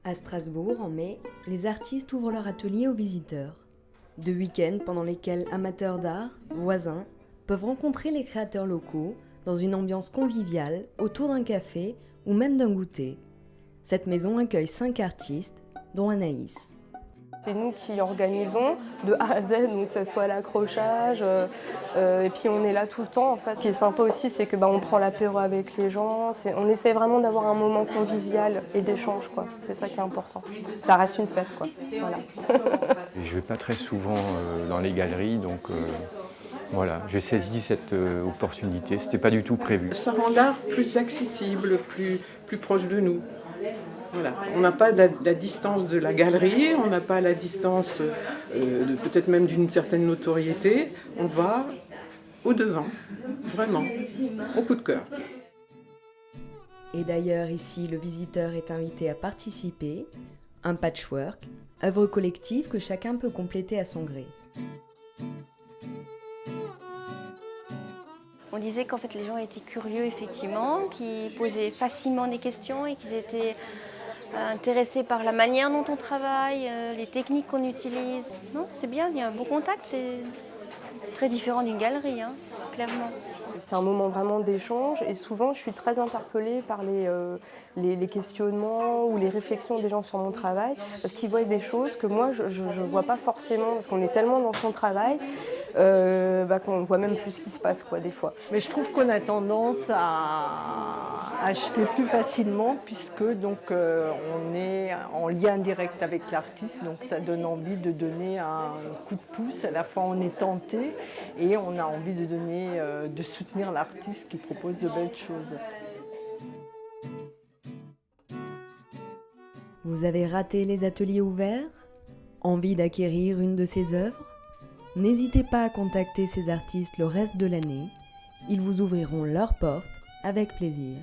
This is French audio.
À Strasbourg, en mai, les artistes ouvrent leur atelier aux visiteurs. De week-ends pendant lesquels amateurs d'art, voisins, peuvent rencontrer les créateurs locaux dans une ambiance conviviale autour d'un café ou même d'un goûter. Cette maison accueille 5 artistes, dont Anaïs. C'est nous qui organisons de A à Z, donc que ce soit l'accrochage, et puis on est là tout le temps en fait. Ce qui est sympa aussi, c'est que on prend l'apéro avec les gens, on essaie vraiment d'avoir un moment convivial et d'échange, quoi. C'est ça qui est important. Ça reste une fête, quoi. Voilà. Je ne vais pas très souvent dans les galeries, donc voilà, j'ai saisi cette opportunité, c'était pas du tout prévu. Ça rend l'art plus accessible, plus proche de nous. Voilà. On n'a pas la distance de la galerie, on n'a pas la distance peut-être même d'une certaine notoriété. On va au-devant, vraiment, au coup de cœur. Et d'ailleurs, ici, le visiteur est invité à participer. Un patchwork, œuvre collective que chacun peut compléter à son gré. On disait qu'en fait les gens étaient curieux effectivement, qu'ils posaient facilement des questions et qu'ils étaient intéressés par la manière dont on travaille, les techniques qu'on utilise. Non, c'est bien, il y a un beau contact, c'est très différent d'une galerie, clairement. C'est un moment vraiment d'échange et souvent je suis très interpellée par les questionnements ou les réflexions des gens sur mon travail parce qu'ils voient des choses que moi je ne vois pas forcément parce qu'on est tellement dans son travail qu'on ne voit même plus ce qui se passe des fois. Mais je trouve qu'on a tendance à acheter plus facilement puisque on est en lien direct avec l'artiste, donc ça donne envie de donner un coup de pouce. À la fois on est tenté et on a envie de donner, de soutenir l'artiste qui propose de belles choses. Vous avez raté les ateliers ouverts? Envie d'acquérir une de ses œuvres? N'hésitez pas à contacter ces artistes le reste de l'année. Ils vous ouvriront leurs portes avec plaisir.